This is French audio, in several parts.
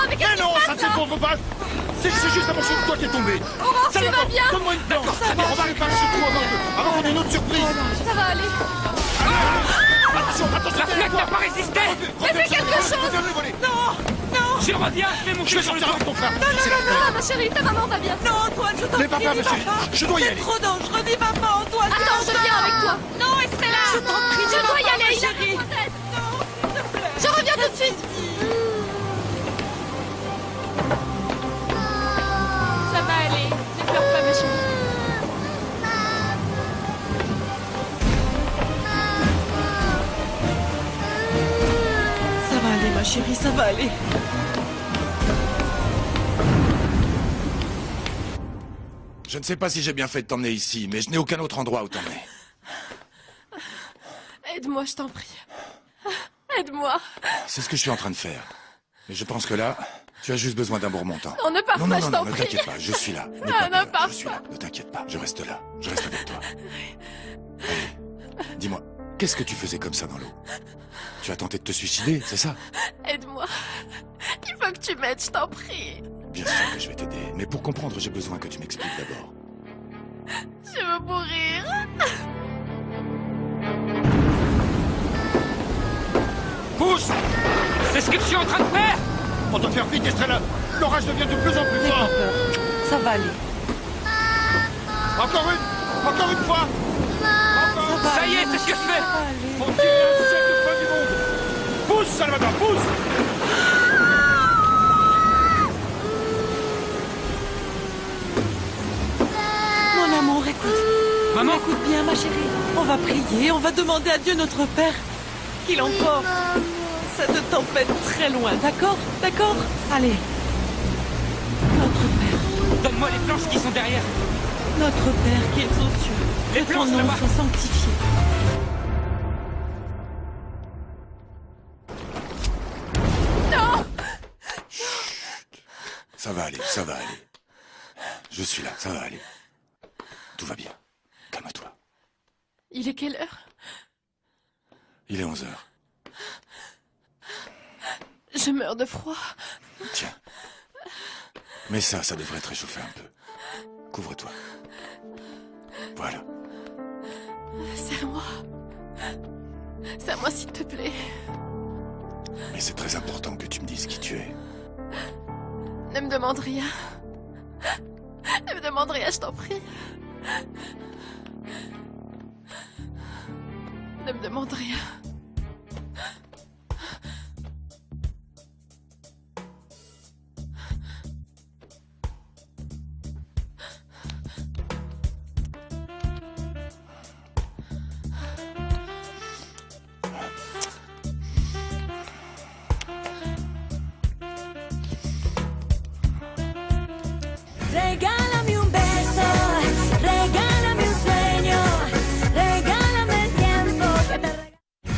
mais qu'est-ce qui non, se ça passe c'est là? bon, faut pas. C'est juste un morceau de toi qui est tombé. Aurore, tu vas bien? Donne-moi une planche. On va réparer ce trou avant qu'on ait une autre surprise. Ça va aller. Attention, attention. La fenêtre n'a pas résisté. Mais fais quelque chose. Je reviens, je vais Je monter vais sur le sortir toit. avec ton frère. Non, ma chérie, ta maman va bien. Non, Antoine, je t'en N'aie pas prie, peur, n'y ma va chérie. pas. Je dois y aller. C'est trop dangereux, n'y va pas, Antoine. Attends, je viens avec toi. Non, Estrella. Je t'en prie, Je n'y dois va y pas, aller, ma il a chérie. besoin d'aide. Non, s'il te plaît. Je reviens tout de suite. Ça va aller. Ne pleure pas, ma chérie. Ça va aller, ma chérie, ça va aller. Je ne sais pas si j'ai bien fait de t'emmener ici, mais je n'ai aucun autre endroit où t'emmener. Aide-moi, je t'en prie. Aide-moi. C'est ce que je suis en train de faire. Mais je pense que là, tu as juste besoin d'un bon remontant. Non, ne pars Non, pas, non, je non, t'en non, ne prie. t'inquiète pas, je suis là. N'aie Ah, pas ne peur, pars je suis pas. là, ne t'inquiète pas, je reste là, je reste avec toi. Allez, dis-moi, qu'est-ce que tu faisais comme ça dans l'eau? Tu as tenté de te suicider, c'est ça? Aide-moi. Il faut que tu m'aides, je t'en prie. Bien sûr que je vais t'aider, mais pour comprendre, j'ai besoin que tu m'expliques d'abord. Je veux mourir. Pousse. C'est ce que je suis en train de faire. On doit faire vite, Estrella. L'orage devient de plus en plus N'aie pas fort. peur. Ça va aller. Encore une fois. Encore. va Ça y est, aller, c'est ce que je ça fais. va aller. On dirait un siècle de fin du monde. Pousse, Salvador, pousse. Mon amour, écoute. Maman. Écoute bien, ma chérie. On va prier, on va demander à Dieu notre Père qu'il emporte cette tempête très loin, d'accord? D'accord? Allez. Notre Père, Donne-moi les planches qui sont derrière. notre Père qui es aux cieux, Les que ton planches nom là-bas. soit sanctifié. Ça va aller, ça va aller. Je suis là, ça va aller. Tout va bien. Calme-toi. Il est quelle heure? Il est 11 heures. Je meurs de froid. Tiens. Mais ça devrait te réchauffer un peu. Couvre-toi. Voilà. Serre-moi. Serre-moi, s'il te plaît. Mais c'est très important que tu me dises qui tu es. Ne me demande rien. Ne me demande rien, je t'en prie. Ne me demande rien. Regálame un beso, regálame un sueño, regálame el tiempo que te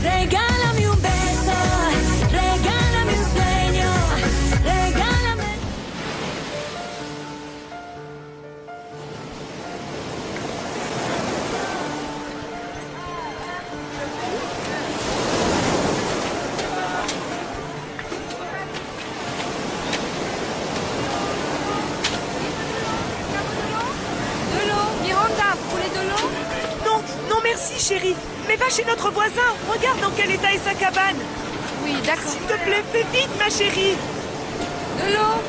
regálame un beso, regálame un sueño, regálame. De l'eau, Miranda, vous voulez de l'eau? Non, non merci, chérie. Mais va chez notre voisin. Regarde dans quel état est sa cabane. Oui, d'accord. S'il te plaît, fais vite, ma chérie. De l'eau?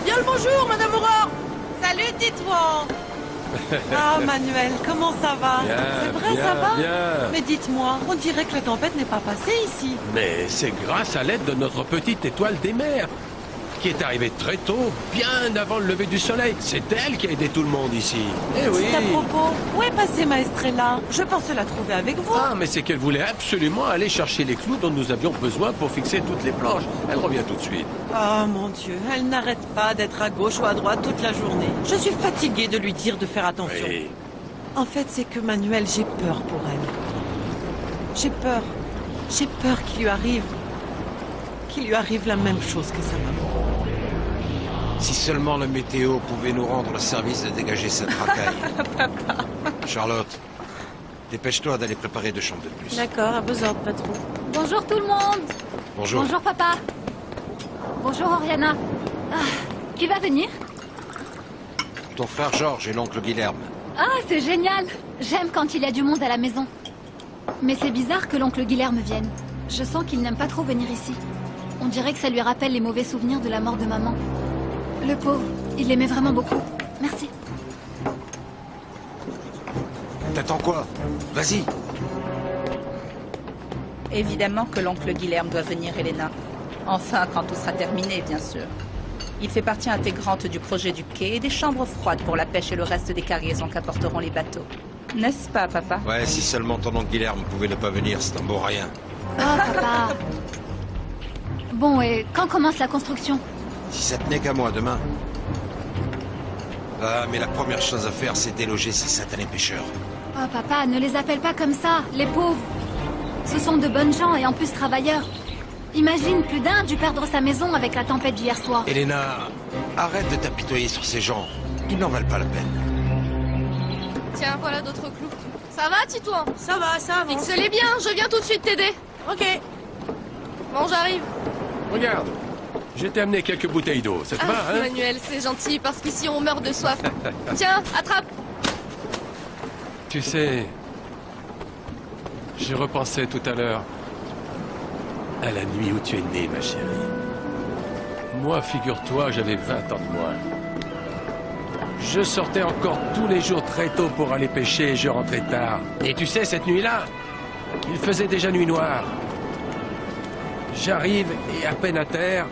Bien le bonjour, Madame Aurore. Salut, dites-moi. Ah, Manuel, comment ça va? Bien, C'est vrai, bien, ça va? bien. Mais dites-moi, on dirait que la tempête n'est pas passée ici. Mais c'est grâce à l'aide de notre petite étoile des mers, qui est arrivée très tôt, bien avant le lever du soleil. C'est elle qui a aidé tout le monde ici. Eh oui. C'est à propos. Où est passée ma Estrella? Je pensais la trouver avec vous. Ah, mais c'est qu'elle voulait absolument aller chercher les clous dont nous avions besoin pour fixer toutes les planches. Elle revient tout de suite. Oh mon Dieu, elle n'arrête pas d'être à gauche ou à droite toute la journée. Je suis fatiguée de lui dire de faire attention. Oui. En fait, c'est que Manuel, j'ai peur pour elle. J'ai peur. J'ai peur qu'il lui arrive la même chose que sa maman. Si seulement la météo pouvait nous rendre le service de dégager cette racaille. Charlotte, dépêche-toi d'aller préparer 2 chambres de plus. D'accord, à vos ordres, patron. Bonjour tout le monde. Bonjour. Bonjour papa. Bonjour Oriana. Ah, qui va venir? Ton frère Georges et l'oncle Guilherme. Ah, c'est génial. J'aime quand il y a du monde à la maison. Mais c'est bizarre que l'oncle Guilherme vienne. Je sens qu'il n'aime pas trop venir ici. On dirait que ça lui rappelle les mauvais souvenirs de la mort de maman. Le pauvre, il l'aimait vraiment beaucoup. Merci. T'attends quoi? Vas-y. Évidemment que l'oncle Guilherme doit venir, Elena. Enfin, quand tout sera terminé, bien sûr. Il fait partie intégrante du projet du quai et des chambres froides pour la pêche et le reste des cargaisons qu'apporteront les bateaux. N'est-ce pas, papa? Ouais, si seulement ton oncle Guilherme pouvait ne pas venir, c'est un beau rien. Oh papa. Bon, et quand commence la construction? Si ça tenait qu'à moi demain. Ah, mais la première chose à faire, c'est déloger ces satanés pêcheurs. Oh papa, ne les appelle pas comme ça, les pauvres. Ce sont de bonnes gens et en plus travailleurs. Imagine, plus d'un a dû perdre sa maison avec la tempête d'hier soir. Elena, arrête de t'apitoyer sur ces gens. Ils n'en valent pas la peine. Tiens, voilà d'autres clous. Ça va, Titouan? Ça va, ça avance. Fixe-les bien, je viens tout de suite t'aider. Ok. Bon, j'arrive. Regarde, je t'ai amené quelques bouteilles d'eau, ça te va, hein? Manuel, c'est gentil, parce qu'ici on meurt de soif. Tiens, attrape. Tu sais, j'ai repensé tout à l'heure à la nuit où tu es née, ma chérie. Moi, figure-toi, j'avais 20 ans de moins. Je sortais encore tous les jours très tôt pour aller pêcher et je rentrais tard. Et tu sais, cette nuit-là, il faisait déjà nuit noire. J'arrive et à peine à terre,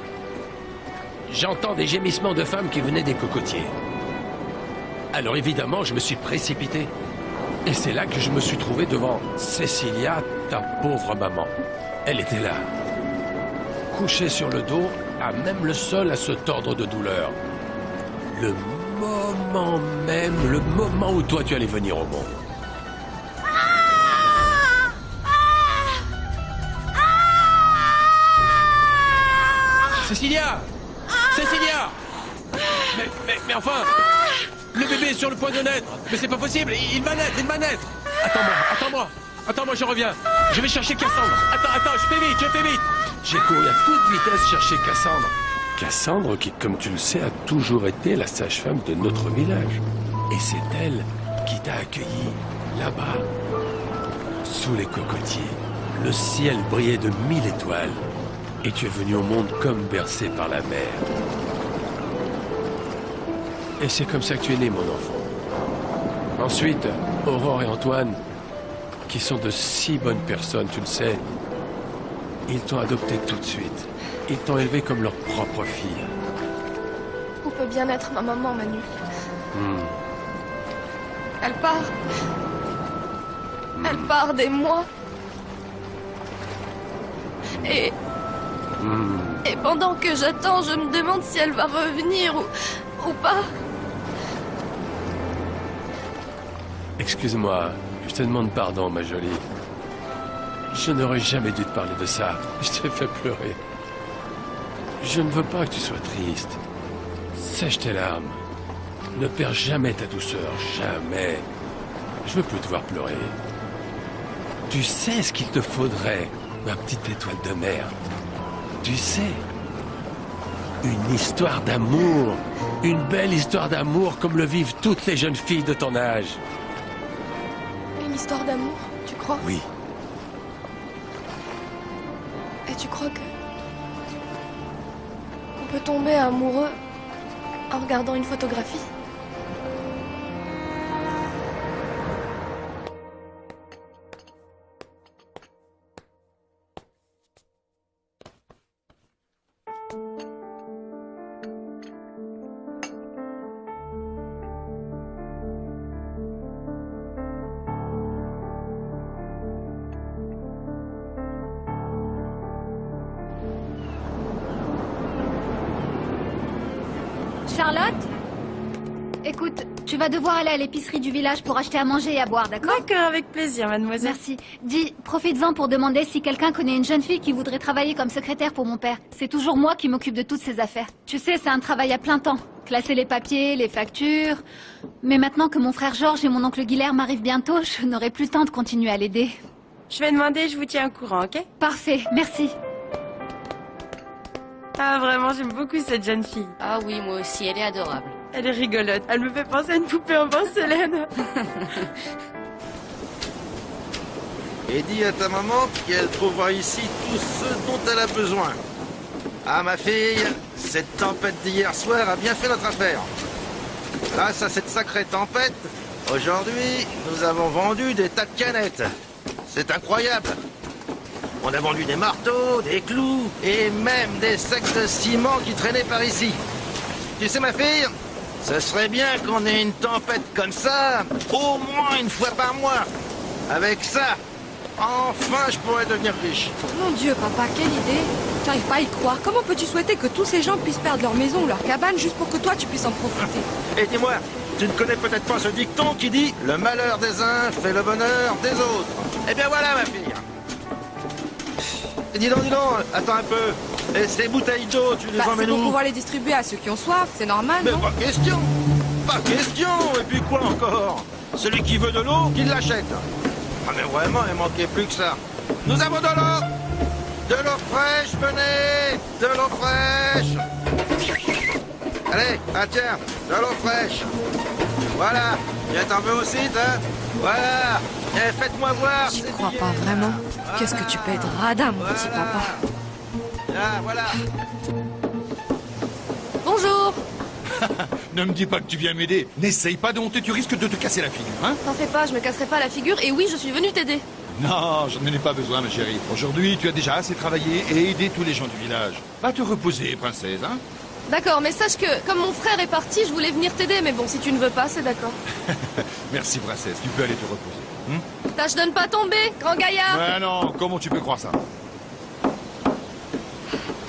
j'entends des gémissements de femmes qui venaient des cocotiers. Alors évidemment, je me suis précipité. Et c'est là que je me suis trouvé devant Cecilia, ta pauvre maman. Elle était là, couchée sur le dos, à même le sol à se tordre de douleur. Le moment même, le moment où toi tu allais venir au monde. Cecilia! Cecilia! Mais enfin! Le bébé est sur le point de naître! Mais c'est pas possible! Il va naître! Il va naître! Attends-moi, je reviens! Je vais chercher Cassandre! Attends, je fais vite! J'ai couru à toute vitesse chercher Cassandre. Cassandre qui, comme tu le sais, a toujours été la sage-femme de notre village. Et c'est elle qui t'a accueilli là-bas, sous les cocotiers. Le ciel brillait de 1000 étoiles. Et tu es venu au monde comme bercé par la mer. Et c'est comme ça que tu es né, mon enfant. Ensuite, Aurore et Antoine, qui sont de si bonnes personnes, tu le sais, ils t'ont adopté tout de suite. Ils t'ont élevé comme leur propre fille. Où peut bien être ma maman, Manu? Elle part. Elle part des mois. Et pendant que j'attends, je me demande si elle va revenir ou pas. Excuse-moi, je te demande pardon, ma jolie. Je n'aurais jamais dû te parler de ça. Je t'ai fait pleurer. Je ne veux pas que tu sois triste. Sèche tes larmes. Ne perds jamais ta douceur, jamais. Je veux plus te voir pleurer. Tu sais ce qu'il te faudrait, ma petite étoile de mer. Tu sais, une histoire d'amour, une belle histoire d'amour comme le vivent toutes les jeunes filles de ton âge. Une histoire d'amour, tu crois? Oui. Et tu crois qu'on peut tomber amoureux en regardant une photographie? Charlotte? Écoute, Tu vas devoir aller à l'épicerie du village pour acheter à manger et à boire, d'accord? D'accord, avec plaisir, mademoiselle. Merci. Dis, profites-en pour demander si quelqu'un connaît une jeune fille qui voudrait travailler comme secrétaire pour mon père. C'est toujours moi qui m'occupe de toutes ces affaires. Tu sais, c'est un travail à plein temps. Classer les papiers, les factures... Mais maintenant que mon frère Georges et mon oncle Guilherme arrivent bientôt, je n'aurai plus le temps de continuer à l'aider. Je vais demander, je vous tiens au courant, ok? Parfait, merci. Ah, vraiment, j'aime beaucoup cette jeune fille. Ah oui, moi aussi, elle est adorable. Elle est rigolote. Elle me fait penser à une poupée en porcelaine. Et dis à ta maman qu'elle trouvera ici tout ce dont elle a besoin. Ah, ma fille, cette tempête d'hier soir a bien fait notre affaire. Grâce à cette sacrée tempête, aujourd'hui, nous avons vendu des tas de canettes. C'est incroyable. On a vendu des marteaux, des clous et même des sacs de ciment qui traînaient par ici. Tu sais, ma fille, ce serait bien qu'on ait une tempête comme ça, au moins une fois par mois. Avec ça, enfin, je pourrais devenir riche. Mon Dieu, papa, quelle idée. J'arrive pas à y croire. Comment peux-tu souhaiter que tous ces gens puissent perdre leur maison ou leur cabane juste pour que toi, tu puisses en profiter? Et dis-moi, tu ne connais peut-être pas ce dicton qui dit « Le malheur des uns fait le bonheur des autres ». Eh bien voilà, ma fille. Et dis donc, attends un peu. Et ces bouteilles d'eau, tu les C'est emmènes pour où? pouvoir les distribuer à ceux qui ont soif, c'est normal, Mais non? pas question. Pas question. Et puis quoi encore? Celui qui veut de l'eau, qu'il l'achète. Ah mais vraiment, il manquait plus que ça. Nous avons de l'eau. De l'eau fraîche, venez. De l'eau fraîche. Allez, ah tiens, de l'eau fraîche. Voilà. Bien, t'en veux aussi, hein? Voilà. Et faites-moi voir. J'y crois pas, vraiment. Qu'est-ce que tu peux être radin, mon petit papa. Ah, voilà. Bonjour. Ne me dis pas que tu viens m'aider. N'essaye pas de monter, tu risques de te casser la figure, hein? T'en fais pas, je me casserai pas la figure. Et oui, je suis venue t'aider. Non, je n'en ai pas besoin, ma chérie. Aujourd'hui, tu as déjà assez travaillé et aidé tous les gens du village. Va te reposer, princesse, hein? D'accord, mais sache que, comme mon frère est parti, je voulais venir t'aider. Mais bon, si tu ne veux pas, c'est d'accord. Merci, princesse. Tu peux aller te reposer. Tâche de ne pas tomber, grand gaillard. Ouais, non, comment tu peux croire ça?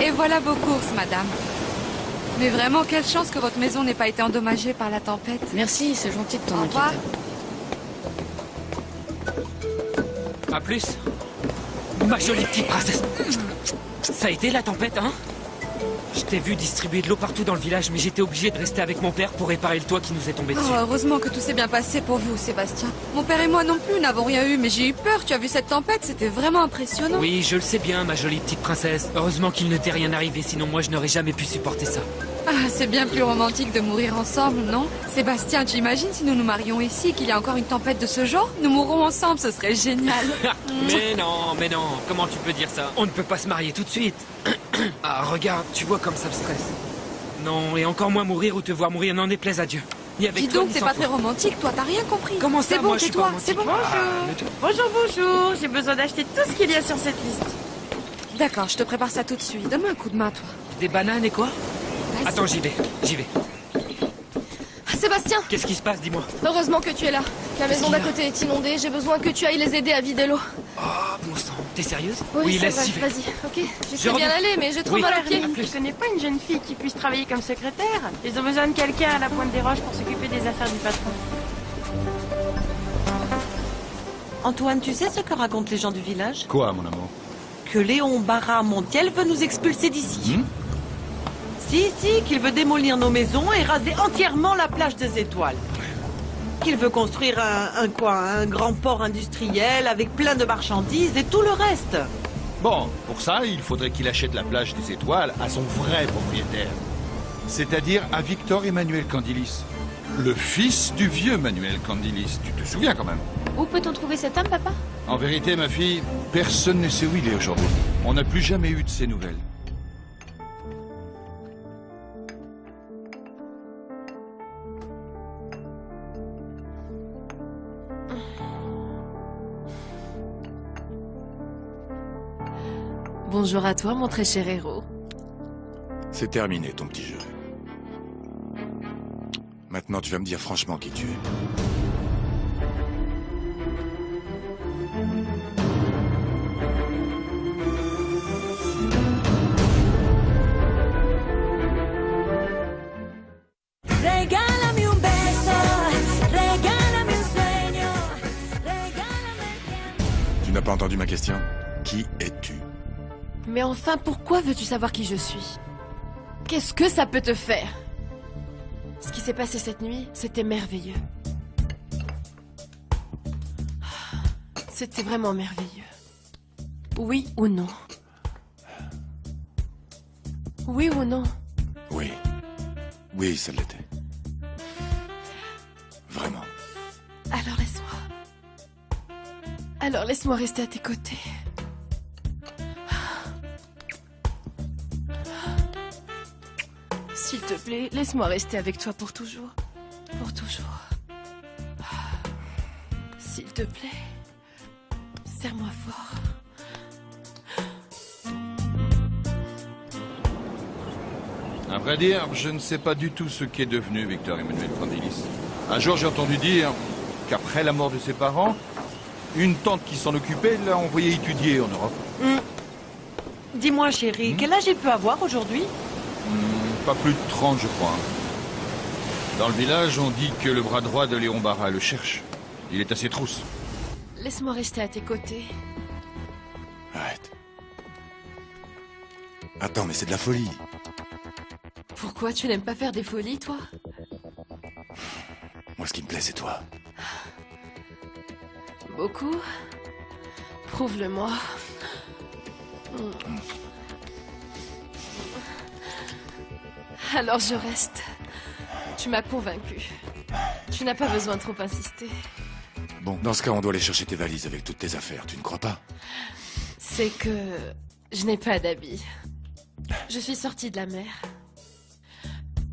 Et voilà vos courses, madame. Mais vraiment, quelle chance que votre maison n'ait pas été endommagée par la tempête. Merci, c'est gentil de Au t'en revoir. inquiéter. À plus. Ma jolie petite princesse. Ça a été la tempête, hein? Je t'ai vu distribuer de l'eau partout dans le village, mais j'étais obligé de rester avec mon père pour réparer le toit qui nous est tombé dessus. Oh, heureusement que tout s'est bien passé pour vous, Sébastien. Mon père et moi non plus n'avons rien eu, mais j'ai eu peur. Tu as vu cette tempête? C'était vraiment impressionnant. Oui, je le sais bien, ma jolie petite princesse. Heureusement qu'il ne t'est rien arrivé, sinon moi je n'aurais jamais pu supporter ça. Ah, c'est bien plus romantique de mourir ensemble, non? Sébastien, tu imagines si nous nous marions ici, qu'il y a encore une tempête de ce genre? Nous mourrons ensemble, ce serait génial. Mais non, comment tu peux dire ça? On ne peut pas se marier tout de suite. Ah, regarde, tu vois comme ça me stresse. Non, et encore moins mourir ou te voir mourir, n'en déplaise à Dieu. Ni avec Dis toi, donc, ni t'es sans pas toi. très romantique, toi, t'as rien compris. Comment ça, C'est bon, moi, je suis pas tais-toi, c'est bon. romantique. Bonjour, bonjour. J'ai besoin d'acheter tout ce qu'il y a sur cette liste. D'accord, je te prépare ça tout de suite. Donne-moi un coup de main, toi. Des bananes et quoi? Vas-y. Attends, j'y vais. Ah, Sébastien, Qu'est-ce qui se passe, dis-moi? heureusement que tu es là. La maison d'à côté est inondée, j'ai besoin que tu ailles les aider à vider l'eau. Oh, bon sang, t'es sérieuse? ça laisse, va, j'y vais. vas-y, ok. Je Je sais bien reviens. aller, mais j'ai trop Oui. mal aux pieds. Tu connais pas une jeune fille qui puisse travailler comme secrétaire? Ils ont besoin de quelqu'un à la Pointe des Roches pour s'occuper des affaires du patron. Antoine, tu sais ce que racontent les gens du village? Quoi, mon amour? Que Léon Barra Montiel veut nous expulser d'ici. Si, qu'il veut démolir nos maisons et raser entièrement la plage des Étoiles. Qu'il veut construire un grand port industriel avec plein de marchandises et tout le reste. Bon, pour ça, il faudrait qu'il achète la plage des Étoiles à son vrai propriétaire. C'est-à-dire à Victor Emmanuel Candilis. Le fils du vieux Manuel Candilis. Tu te souviens quand même? Où peut-on trouver cet homme, papa? En vérité, ma fille, personne ne sait où il est aujourd'hui. On n'a plus jamais eu de ses nouvelles. Bonjour à toi, mon très cher héros. C'est terminé, ton petit jeu. Maintenant, tu vas me dire franchement qui tu es. Regálame un beso, Tu n'as pas entendu ma question? Qui es-tu? Mais enfin, pourquoi veux-tu savoir qui je suis? Qu'est-ce que ça peut te faire? Ce qui s'est passé cette nuit, c'était merveilleux. C'était vraiment merveilleux. Oui ou non? Oui ou non? Oui. Oui, ça l'était. Vraiment. Alors laisse-moi. Alors laisse-moi rester à tes côtés. S'il te plaît, laisse-moi rester avec toi pour toujours. Pour toujours. S'il te plaît, serre-moi fort. À vrai dire, je ne sais pas du tout ce qu'est devenu Victor Emmanuel Candilis. Un jour, j'ai entendu dire qu'après la mort de ses parents, une tante qui s'en occupait l'a envoyé étudier en Europe. Dis-moi, chérie, quel âge il peut avoir aujourd'hui? Pas plus de 30, je crois. Dans le village, on dit que le bras droit de Léon Barra le cherche. Il est à ses trousses. Laisse-moi rester à tes côtés. Arrête. Attends, mais c'est de la folie. Pourquoi tu n'aimes pas faire des folies, toi? Moi, ce qui me plaît, c'est toi. Beaucoup? Prouve-le-moi. Alors je reste. Tu m'as convaincu. Tu n'as pas besoin de trop insister. Bon, dans ce cas, on doit aller chercher tes valises avec toutes tes affaires, tu ne crois pas? C'est que je n'ai pas d'habits. Je suis sortie de la mer.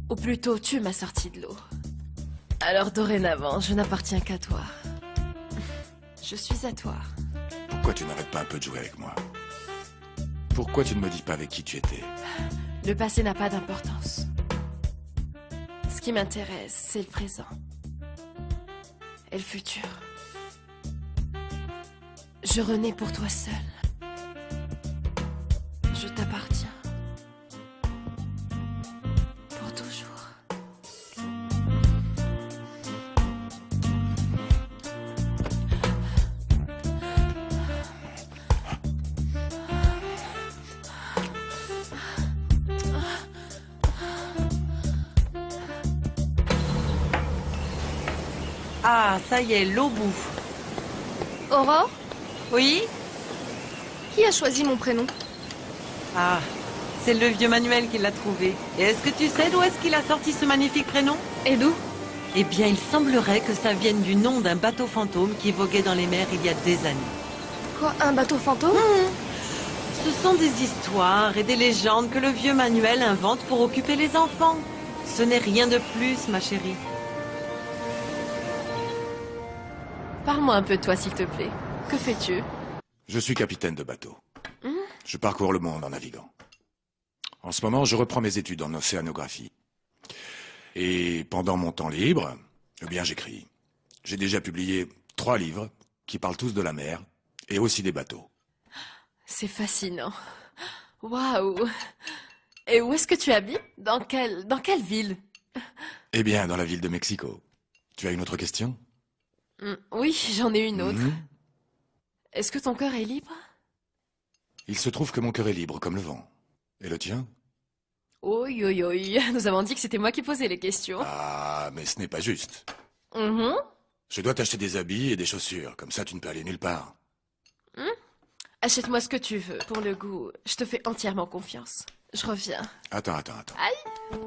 Ou plutôt, tu m'as sortie de l'eau. Alors dorénavant, je n'appartiens qu'à toi. Je suis à toi. Pourquoi tu n'arrêtes pas un peu de jouer avec moi? Pourquoi tu ne me dis pas avec qui tu étais? Le passé n'a pas d'importance. Ce qui m'intéresse, c'est le présent. Et le futur. Je renais pour toi seul. Je t'appartiens. Pour toujours. Ah, ça y est, l'eau bouffe. Aurore? Oui? Qui a choisi mon prénom? Ah, c'est le vieux Manuel qui l'a trouvé. Et est-ce que tu sais d'où est-ce qu'il a sorti ce magnifique prénom? Et d'où? Eh bien, il semblerait que ça vienne du nom d'un bateau fantôme qui voguait dans les mers il y a des années. Quoi, un bateau fantôme? Ce sont des histoires et des légendes que le vieux Manuel invente pour occuper les enfants. Ce n'est rien de plus, ma chérie. Parle-moi un peu de toi, s'il te plaît. Que fais-tu? Je suis capitaine de bateau. Je parcours le monde en naviguant. En ce moment, je reprends mes études en océanographie. Et pendant mon temps libre, eh bien, j'écris. J'ai déjà publié 3 livres qui parlent tous de la mer et aussi des bateaux. C'est fascinant. Waouh! Et où est-ce que tu habites? Dans quelle ville? Eh bien, dans la ville de Mexico. Tu as une autre question? Oui, j'en ai une autre. Est-ce que ton cœur est libre? Il se trouve que mon cœur est libre comme le vent. Et le tien? Oi, oi, oi. Nous avons dit que c'était moi qui posais les questions. Ah, mais ce n'est pas juste. Je dois t'acheter des habits et des chaussures. Comme ça, tu ne peux aller nulle part. Achète-moi ce que tu veux. Pour le goût, je te fais entièrement confiance. Je reviens. Attends. Aïe!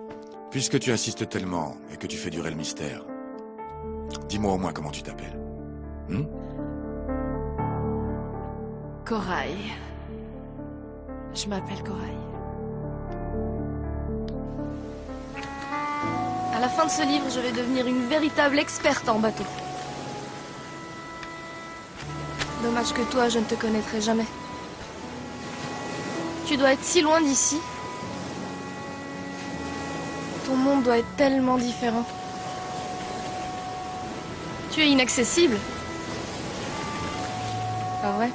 Puisque tu insistes tellement et que tu fais durer le mystère, dis-moi au moins comment tu t'appelles. Corail. Je m'appelle Corail. À la fin de ce livre, je vais devenir une véritable experte en bateau. Dommage que toi, je ne te connaîtrai jamais. Tu dois être si loin d'ici. Ton monde doit être tellement différent. Tu es inaccessible. Pas vrai?